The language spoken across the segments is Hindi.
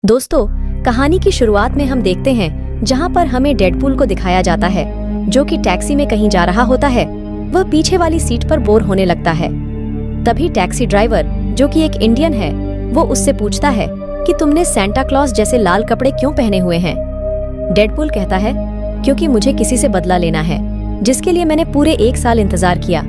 दोस्तों, कहानी की शुरुआत में हम देखते हैं जहां पर हमें डेडपूल को दिखाया जाता है जो कि टैक्सी में कहीं जा रहा होता है। वह पीछे वाली सीट पर बोर होने लगता है। तभी टैक्सी ड्राइवर, जो कि एक इंडियन है, वो उससे पूछता है कि तुमने सेंटा क्लॉज जैसे लाल कपड़े क्यों पहने हुए हैं। डेडपूल कहता है, क्योंकि मुझे किसी से बदला लेना है जिसके लिए मैंने पूरे 1 साल इंतजार किया।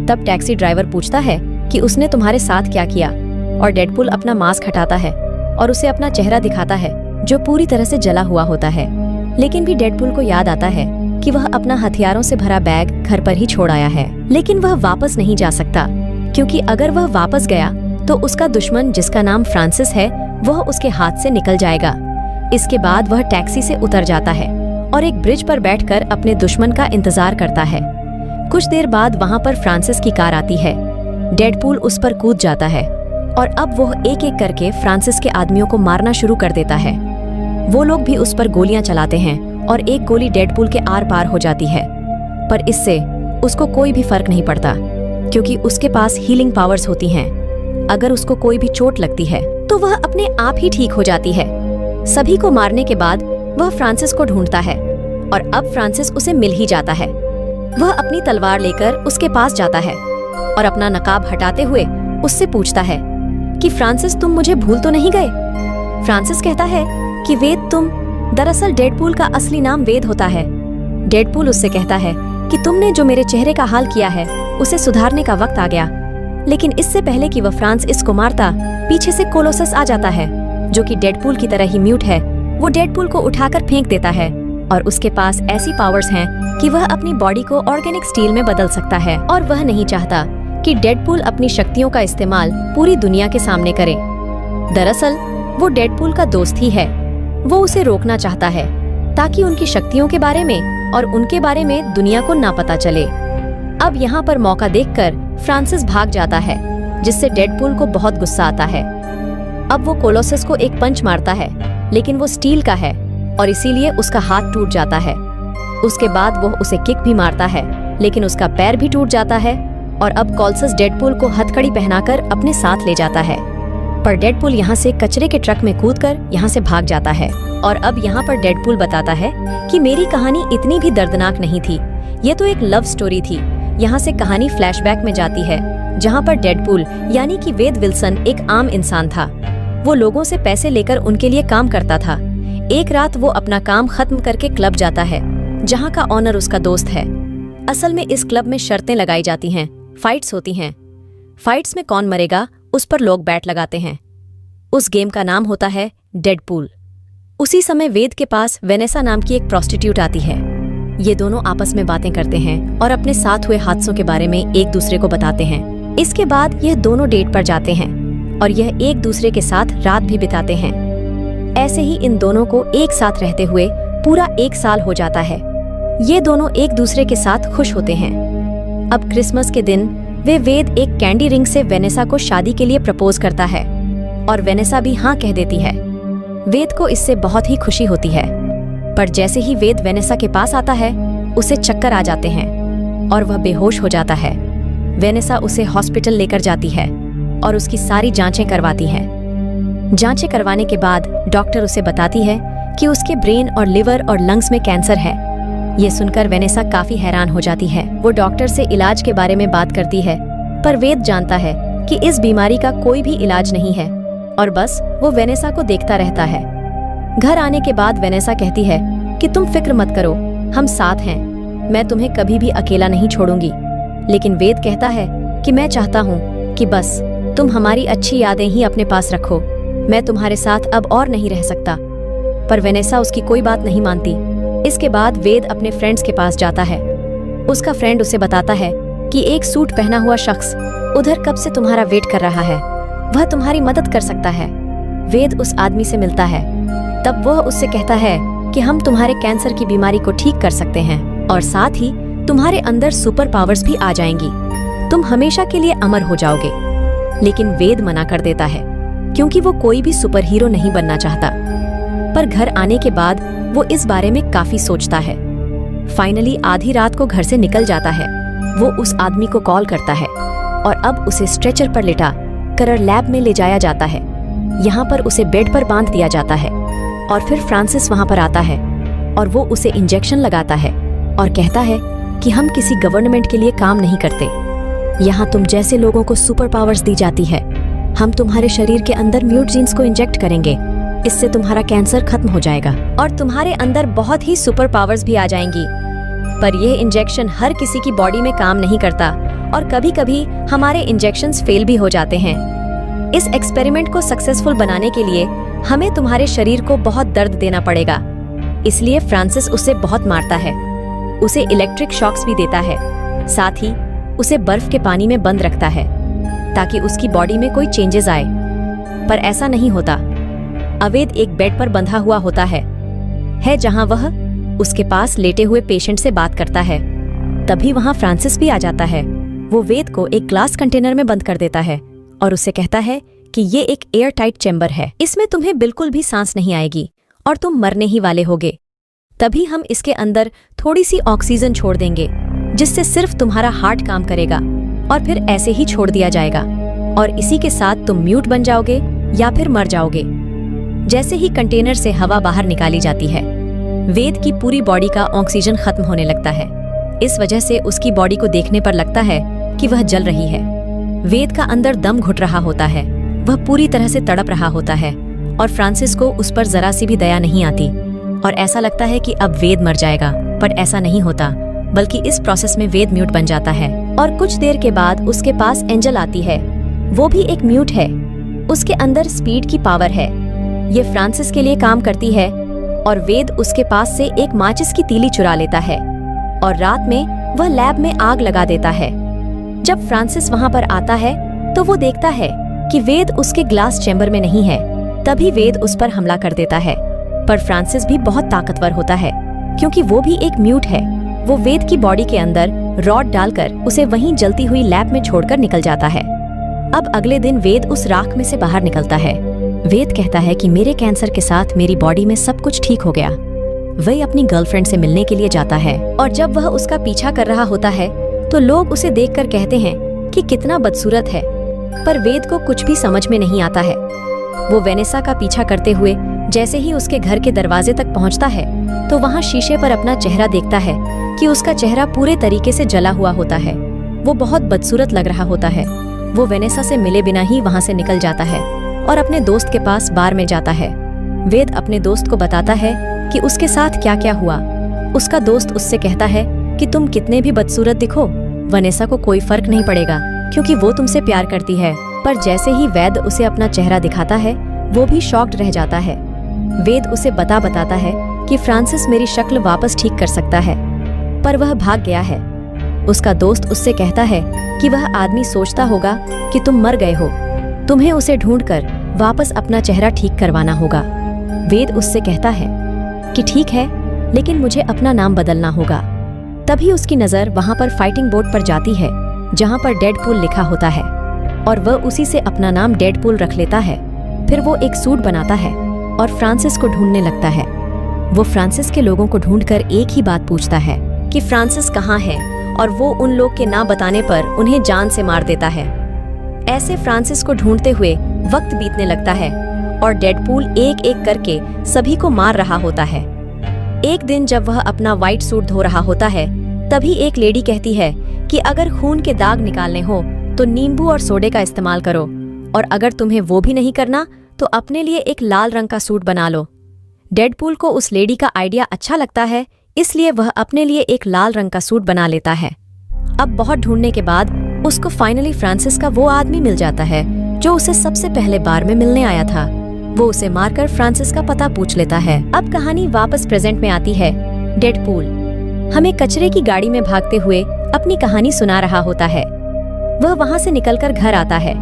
तब टैक्सी ड्राइवर पूछता है कि उसने तुम्हारे साथ क्या किया, और डेडपूल अपना मास्क हटाता है और उसे अपना चेहरा दिखाता है जो पूरी तरह से जला हुआ होता है। लेकिन भी डेडपूल को याद आता है कि वह अपना हथियारों से भरा बैग घर पर ही छोड़ आया है। लेकिन वह वापस नहीं जा सकता, क्योंकि अगर वह वापस गया तो उसका दुश्मन, जिसका नाम फ्रांसिस है, वह उसके हाथ से निकल जाएगा। इसके बाद वह टैक्सी से उतर जाता है और एक ब्रिज पर बैठकर अपने दुश्मन का इंतजार करता है। कुछ देर बाद वहाँ पर फ्रांसिस की कार आती है। डेडपूल उस पर कूद जाता है और अब वह एक एक करके फ्रांसिस के आदमियों को मारना शुरू कर देता है। वो लोग भी उस पर गोलियां चलाते हैं और एक गोली डेडपूल के आर पार हो जाती है, पर इससे उसको कोई भी फर्क नहीं पड़ता, क्योंकि उसके पास हीलिंग पावर्स होती हैं। अगर उसको कोई भी चोट लगती है तो वह अपने आप ही ठीक हो जाती है। सभी को मारने के बाद वह फ्रांसिस को ढूंढता है और अब फ्रांसिस उसे मिल ही जाता है। वह अपनी तलवार लेकर उसके पास जाता है और अपना नकाब हटाते हुए उससे पूछता है कि फ्रांसिस, तुम मुझे भूल तो नहीं गए। फ्रांसिस कहता है कि वेद तुम, दरअसल डेडपूल का असली नाम वेद होता है। डेडपूल उससे कहता है कि तुमने जो मेरे चेहरे का हाल किया है उसे सुधारने का वक्त आ गया। लेकिन इससे पहले कि वह फ्रांसिस को मारता, पीछे से कोलोसस आ जाता है, जो कि डेडपूल की तरह ही म्यूट है। वो डेडपूल को उठाकर फेंक देता है और उसके पास ऐसी पावर्स हैं कि वह अपनी बॉडी को ऑर्गेनिक स्टील में बदल सकता है, और वह नहीं चाहता कि डेडपूल अपनी शक्तियों का इस्तेमाल पूरी दुनिया के सामने करे। दरअसल वो डेडपूल का दोस्त ही है। वो उसे रोकना चाहता है ताकि उनकी शक्तियों के बारे में और उनके बारे में दुनिया को ना पता चले। अब यहाँ पर मौका देखकर फ्रांसिस भाग जाता है, जिससे डेडपूल को बहुत गुस्सा आता है। अब वो कोलोसस को एक पंच मारता है, लेकिन वो स्टील का है और इसीलिए उसका हाथ टूट जाता है। उसके बाद वो उसे किक भी मारता है, लेकिन उसका पैर भी टूट जाता है। और अब कोलोसस डेडपूल को हथकड़ी पहनाकर अपने साथ ले जाता है, पर डेडपूल यहाँ से कचरे के ट्रक में कूदकर यहाँ से भाग जाता है। और अब यहाँ पर डेडपूल बताता है कि मेरी कहानी इतनी भी दर्दनाक नहीं थी, ये तो एक लव स्टोरी थी। यहाँ से कहानी फ्लैशबैक में जाती है, जहाँ पर डेडपूल यानी कि वेद विल्सन एक आम इंसान था। वो लोगों से पैसे लेकर उनके लिए काम करता था। एक रात वो अपना काम खत्म करके क्लब जाता है, जहाँ का ऑनर उसका दोस्त है। असल में इस क्लब में शर्तें लगाई जाती हैं, फाइट्स होती हैं। फाइट्स में कौन मरेगा उस पर लोग बैट लगाते हैं। उस गेम का नाम होता है डेडपूल। उसी समय वेद के पास वेनेसा नाम की एक प्रोस्टिट्यूट आती है। ये दोनों आपस में बातें करते हैं और अपने साथ हुए हादसों के बारे में एक दूसरे को बताते हैं। इसके बाद यह दोनों डेट पर जाते हैं और यह एक दूसरे के साथ रात भी बिताते हैं। ऐसे ही इन दोनों को एक साथ रहते हुए पूरा 1 साल हो जाता है। ये दोनों एक दूसरे के साथ खुश होते हैं। अब क्रिसमस के दिन वेद एक कैंडी रिंग से वेनेसा को शादी के लिए प्रपोज करता है और वेनेसा भी हाँ कह देती है। वेद को इससे बहुत ही खुशी होती है, पर जैसे ही वेद वेनेसा के पास आता है, उसे चक्कर आ जाते हैं और वह बेहोश हो जाता है। वेनेसा उसे हॉस्पिटल लेकर जाती है और उसकी सारी जांचें करवाती है। जांचें करवाने के बाद डॉक्टर उसे बताती है कि उसके ब्रेन और लिवर और लंग्स में कैंसर है। ये सुनकर वेनेसा काफी हैरान हो जाती है। वो डॉक्टर से इलाज के बारे में बात करती है, पर वेद जानता है कि इस बीमारी का कोई भी इलाज नहीं है और बस वो वेनेसा को देखता रहता है। घर आने के बाद वेनेसा कहती है कि तुम फिक्र मत करो, हम साथ हैं, मैं तुम्हें कभी भी अकेला नहीं छोड़ूंगी। लेकिन वेद कहता है कि मैं चाहता हूँ कि बस तुम हमारी अच्छी यादें ही अपने पास रखो, मैं तुम्हारे साथ अब और नहीं रह सकता। पर वेनेसा उसकी कोई बात नहीं मानती। इसके बाद वेद अपने फ्रेंड्स के पास जाता है। उसका फ्रेंड उसे बताता है कि एक सूट पहना हुआ शख्स उधर कब से तुम्हारा वेट कर रहा है, वह तुम्हारी मदद कर सकता है। वेद उस आदमी से मिलता है। तब वह उससे कहता है कि हम तुम्हारे कैंसर की बीमारी को ठीक कर सकते हैं और साथ ही तुम्हारे अंदर सुपर पावर्स भी आ जाएंगी, तुम हमेशा के लिए अमर हो जाओगे। लेकिन वेद मना कर देता है, क्योंकि वो कोई भी सुपर हीरो नहीं बनना चाहता। पर घर आने के बाद वो इस बारे में काफी सोचता है। फाइनली आधी रात को घर से निकल जाता है। वो उस आदमी को कॉल करता है और अब उसे स्ट्रेचर पर लिटा कर लैब में ले जाया जाता है। यहाँ पर उसे बेड पर बांध दिया जाता है और फिर फ्रांसिस वहाँ पर आता है और वो उसे इंजेक्शन लगाता है और कहता है कि हम किसी गवर्नमेंट के लिए काम नहीं करते। यहाँ तुम जैसे लोगों को सुपर पावर्स दी जाती है। हम तुम्हारे शरीर के अंदर म्यूट जीन्स को इंजेक्ट करेंगे, इससे तुम्हारा कैंसर खत्म हो जाएगा और तुम्हारे अंदर बहुत ही सुपर पावर्स भी आ जाएंगी। पर यह इंजेक्शन हर किसी की बॉडी में काम नहीं करता और कभी कभी हमारे इंजेक्शंस फेल भी हो जाते हैं। इस एक्सपेरिमेंट को सक्सेसफुल बनाने के लिए हमें तुम्हारे शरीर को बहुत दर्द देना पड़ेगा। इसलिए फ्रांसिस उसे बहुत मारता है, उसे इलेक्ट्रिक शॉक्स भी देता है, साथ ही उसे बर्फ के पानी में बंद रखता है ताकि उसकी बॉडी में कोई चेंजेस आए। पर ऐसा नहीं होता। अवेद एक बेड पर बंधा हुआ होता है जहां वह उसके पास लेटे हुए पेशेंट से बात करता है। तभी वहां फ्रांसिस भी आ जाता है। वो वेद को एक ग्लास कंटेनर में बंद कर देता है और उसे कहता है कि ये एक एयर टाइट चैम्बर है, इसमें तुम्हें बिल्कुल भी सांस नहीं आएगी और तुम मरने ही वाले होगे। तभी हम इसके अंदर थोड़ी सी ऑक्सीजन छोड़ देंगे जिससे सिर्फ तुम्हारा हार्ट काम करेगा और फिर ऐसे ही छोड़ दिया जाएगा और इसी के साथ तुम म्यूट बन जाओगे या फिर मर जाओगे। जैसे ही कंटेनर से हवा बाहर निकाली जाती है, वेद की पूरी बॉडी का ऑक्सीजन खत्म होने लगता है। इस वजह से उसकी बॉडी को देखने पर लगता है कि वह जल रही है। वेद का अंदर दम घुट रहा होता है, वह पूरी तरह से तड़प रहा होता है और फ्रांसिस को उस पर जरा सी भी दया नहीं आती और ऐसा लगता है कि अब वेद मर जाएगा। पर ऐसा नहीं होता, बल्कि इस प्रोसेस में वेद म्यूट बन जाता है और कुछ देर के बाद उसके पास एंजल आती है। वो भी एक म्यूट है, उसके अंदर स्पीड की पावर है। ये फ्रांसिस के लिए काम करती है और वेद उसके पास से एक माचिस की तीली चुरा लेता है और रात में वह लैब में आग लगा देता है। जब फ्रांसिस वहां पर आता है तो वो देखता है कि वेद उसके ग्लास चैम्बर में नहीं है। तभी वेद उस पर हमला कर देता है। पर फ्रांसिस भी बहुत ताकतवर होता है क्योंकि वो भी एक म्यूट है। वो वेद की बॉडी के अंदर रॉड डालकर उसे वहीं जलती हुई लैब में छोड़कर निकल जाता है। अब अगले दिन वेद उस राख में से बाहर निकलता है। वेद कहता है कि मेरे कैंसर के साथ मेरी बॉडी में सब कुछ ठीक हो गया। वह अपनी गर्लफ्रेंड से मिलने के लिए जाता है और जब वह उसका पीछा कर रहा होता है तो लोग उसे देखकर कहते हैं कि कितना बदसूरत है। पर वेद को कुछ भी समझ में नहीं आता है। वो वेनेसा का पीछा करते हुए जैसे ही उसके घर के दरवाजे तक पहुंचता है तो वहां शीशे पर अपना चेहरा देखता है कि उसका चेहरा पूरे तरीके से जला हुआ होता है। वो बहुत बदसूरत लग रहा होता है। वो वेनेसा से मिले बिना ही वहां से निकल जाता है और अपने दोस्त के पास बार में जाता है। वेद अपने दोस्त को बताता है कि उसके साथ क्या क्या हुआ। उसका दोस्त उससे कहता है कि तुम कितने भी बदसूरत दिखो, वेनेसा को कोई फर्क नहीं पड़ेगा क्योंकि वो तुमसे प्यार करती है। पर जैसे ही वेद उसे अपना चेहरा दिखाता है वो भी शॉक्ड रह जाता है। वेद उसे बताता है कि फ्रांसिस मेरी शक्ल वापस ठीक कर सकता है, पर वह भाग गया है। उसका दोस्त उससे कहता है कि वह आदमी सोचता होगा कि तुम मर गए हो, तुम्हें उसे ढूंढकर वापस अपना चेहरा ठीक करवाना होगा। वेद उससे कहता है कि ठीक है, लेकिन मुझे अपना नाम बदलना होगा। तभी उसकी नजर वहां पर फाइटिंग बोर्ड पर जाती है जहां पर डेडपूल लिखा होता है और वह उसी से अपना नाम डेडपूल रख लेता है। फिर वो एक सूट बनाता है और फ्रांसिस को ढूंढने लगता है। वो फ्रांसिस के लोगों को ढूंढकर एक ही बात पूछता है कि फ्रांसिस कहाँ है और वो उन लोग के ना बताने पर उन्हें जान से मार देता है। ऐसे फ्रांसिस को ढूंढते हुए वक्त बीतने लगता है और डेडपूल एक एक करके सभी को मार रहा होता है। एक दिन जब वह अपना व्हाइट सूट धो रहा होता है तभी एक लेडी कहती है कि अगर खून के दाग निकालने हो तो नींबू और सोडे का इस्तेमाल करो और अगर तुम्हें वो भी नहीं करना तो अपने लिए एक लाल रंग का सूट बना लो। डेडपूल को उस लेडी का आइडिया अच्छा लगता है, इसलिए वह अपने लिए एक लाल रंग का सूट बना लेता है। अब बहुत ढूंढने के बाद उसको फाइनली फ्रांसिस का वो आदमी मिल जाता है जो उसे सबसे पहले बार में मिलने आया था। वो उसे मारकर फ्रांसिस का पता पूछ लेता है। अब कहानी वापस प्रेजेंट में आती है। डेडपूल हमें कचरे की गाड़ी में भागते हुए अपनी कहानी सुना रहा होता है। वह वहां से निकलकर घर आता है।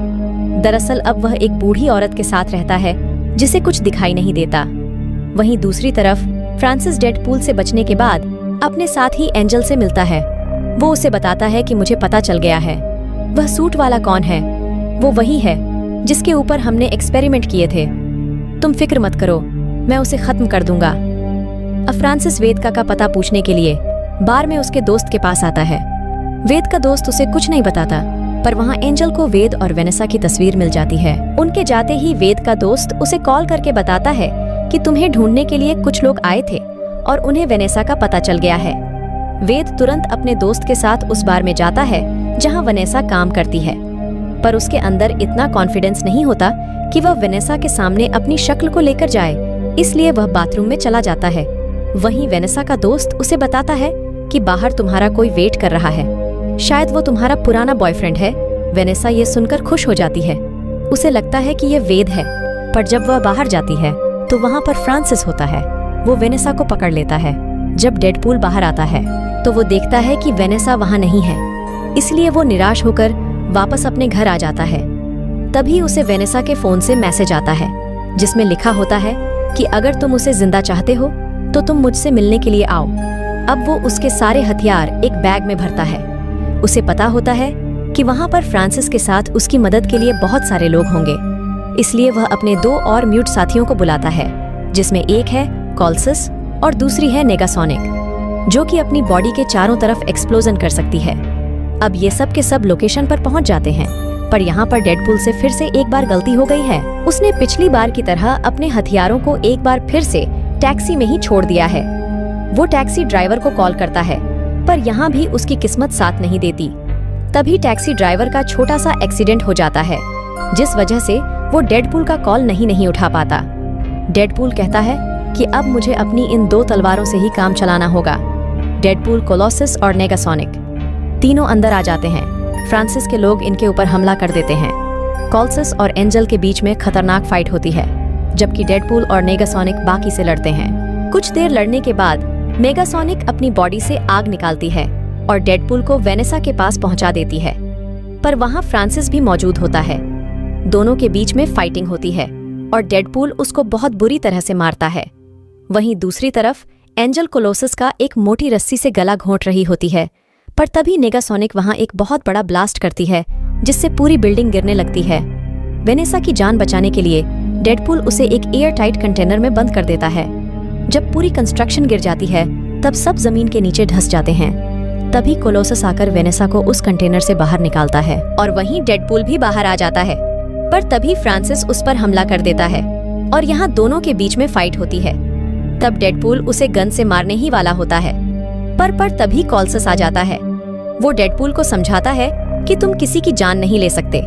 दरअसल अब वह एक बूढ़ी औरत के साथ रहता है जिसे कुछ दिखाई नहीं देता। वहीं दूसरी तरफ फ्रांसिस डेडपूल से बचने के बाद अपने साथ ही एंजल से मिलता है। वो उसे बताता है कि मुझे पता चल गया है वह सूट वाला कौन है। वो वही है जिसके ऊपर हमने एक्सपेरिमेंट किए थे। तुम फिक्र मत करो, मैं उसे खत्म कर दूंगा। अब फ्रांसिस वेद का पता पूछने के लिए बार में उसके दोस्त के पास आता है। वेद का दोस्त उसे कुछ नहीं बताता पर वहाँ एंजल को वेद और वेनेसा की तस्वीर मिल जाती है। उनके जाते ही वेद का दोस्त उसे कॉल करके बताता है कि तुम्हें ढूंढने के लिए कुछ लोग आए थे और उन्हें वेनेसा का पता चल गया है। वेद तुरंत अपने दोस्त के साथ उस बार में जाता है जहाँ वेनेसा काम करती है, पर उसके अंदर इतना कॉन्फिडेंस नहीं होता कि वह वेनेसा के सामने अपनी शक्ल को लेकर जाए, इसलिए वह बाथरूम में चला जाता है। वहीं वेनेसा का दोस्त उसे बताता है कि बाहर तुम्हारा कोई वेट कर रहा है, शायद वो तुम्हारा पुराना बॉयफ्रेंड है। वेनेसा ये सुनकर खुश हो जाती है, उसे लगता है कि ये वेद है, पर जब वह बाहर जाती है तो वहाँ पर फ्रांसिस होता है। वो वेनेसा को पकड़ लेता है। जब डेडपूल बाहर आता है तो वो देखता है कि वेनेसा वहाँ नहीं है, इसलिए वो निराश होकर वापस अपने घर आ जाता है। तभी उसे वेनेसा के फोन से मैसेज आता है जिसमें लिखा होता है कि अगर तुम उसे जिंदा चाहते हो तो तुम मुझसे मिलने के लिए आओ। अब वो उसके सारे हथियार एक बैग में भरता है। उसे पता होता है कि वहाँ पर फ्रांसिस के साथ उसकी मदद के लिए बहुत सारे लोग होंगे, इसलिए वह अपने 2 और म्यूट साथियों को बुलाता है, जिसमें एक है कॉल्सस और दूसरी है नेगासोनिक, जो कि अपनी बॉडी के चारों तरफ एक्सप्लोजन कर सकती है। अब ये सब के सब लोकेशन पर पहुंच जाते हैं, पर यहाँ पर डेडपूल से फिर से एक बार गलती हो गई है। उसने पिछली बार की तरह अपने हथियारों को एक बार फिर से टैक्सी में ही छोड़ दिया है। वो टैक्सी ड्राइवर को कॉल करता है, पर यहाँ भी उसकी किस्मत साथ नहीं देती। तभी टैक्सी ड्राइवर का छोटा सा एक्सीडेंट हो जाता है, जिस वजह से वो डेडपूल का कॉल नहीं उठा पाता। डेडपूल कहता है कि अब मुझे अपनी इन 2 तलवारों से ही काम चलाना होगा। डेडपूल, कोलोसस और नेगासोनिक तीनों अंदर आ जाते हैं। फ्रांसिस के लोग इनके ऊपर हमला कर देते हैं। कोलोसस और एंजल के बीच में खतरनाक फाइट होती है, जबकि डेडपूल और नेगासोनिक बाकी से लड़ते हैं। कुछ देर लड़ने के बाद नेगासोनिक अपनी बॉडी से आग निकालती है और डेडपूल को वेनेसा के पास पहुंचा देती है, पर वहां फ्रांसिस भी मौजूद होता है। दोनों के बीच में फाइटिंग होती है और डेडपूल उसको बहुत बुरी तरह से मारता है। वहीं दूसरी तरफ एंजल कोलोसस का एक मोटी रस्सी से गला घोंट रही होती है, पर तभी नेगासोनिक वहां एक बहुत बड़ा ब्लास्ट करती है, जिससे पूरी बिल्डिंग गिरने लगती है। वेनेसा की जान बचाने के लिए डेडपूल उसे एक एयर टाइट कंटेनर में बंद कर देता है। जब पूरी कंस्ट्रक्शन गिर जाती है तब सब जमीन के नीचे धंस जाते हैं। तभी कोलोसस आकर वेनेसा को उस कंटेनर से बाहर निकालता है और वहीं डेडपूल भी बाहर आ जाता है, पर तभी फ्रांसिस उस पर हमला कर देता है और यहाँ दोनों के बीच में फाइट होती है। तब डेडपूल उसे गन से मारने ही वाला होता है, पर तभी कोलोसस आ जाता है। वो डेडपूल को समझाता है कि तुम किसी की जान नहीं ले सकते,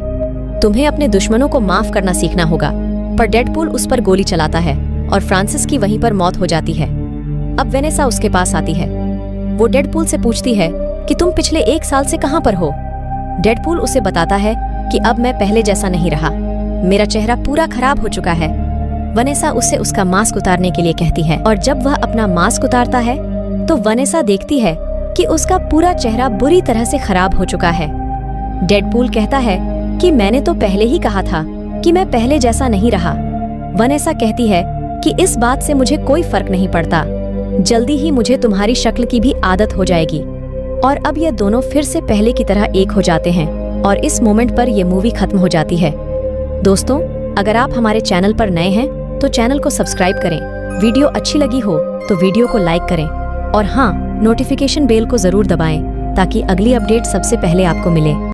तुम्हें अपने दुश्मनों को माफ करना सीखना होगा। पर डेडपूल उस पर गोली चलाता है और फ्रांसिस की वहीं पर मौत हो जाती है। अब वेनेसा उसके पास आती है। वो डेडपूल से पूछती है कि तुम पिछले 1 साल से कहां पर हो। डेडपूल उसे बताता है कि अब मैं पहले जैसा नहीं रहा, मेरा चेहरा पूरा खराब हो चुका है। वेनेसा उससे उसका मास्क उतारने के लिए कहती है और जब वह अपना मास्क उतारता है तो वेनेसा देखती है कि उसका पूरा चेहरा बुरी तरह से खराब हो चुका है। डेडपूल कहता है कि मैंने तो पहले ही कहा था कि मैं पहले जैसा नहीं रहा। वेनेसा कहती है कि इस बात से मुझे कोई फर्क नहीं पड़ता, जल्दी ही मुझे तुम्हारी शक्ल की भी आदत हो जाएगी। और अब ये दोनों फिर से पहले की तरह एक हो जाते हैं और इस मोमेंट पर यह मूवी खत्म हो जाती है। दोस्तों, अगर आप हमारे चैनल पर नए हैं तो चैनल को सब्सक्राइब करें, वीडियो अच्छी लगी हो तो वीडियो को लाइक करें और हाँ, नोटिफिकेशन बेल को जरूर दबाएं ताकि अगली अपडेट सबसे पहले आपको मिले।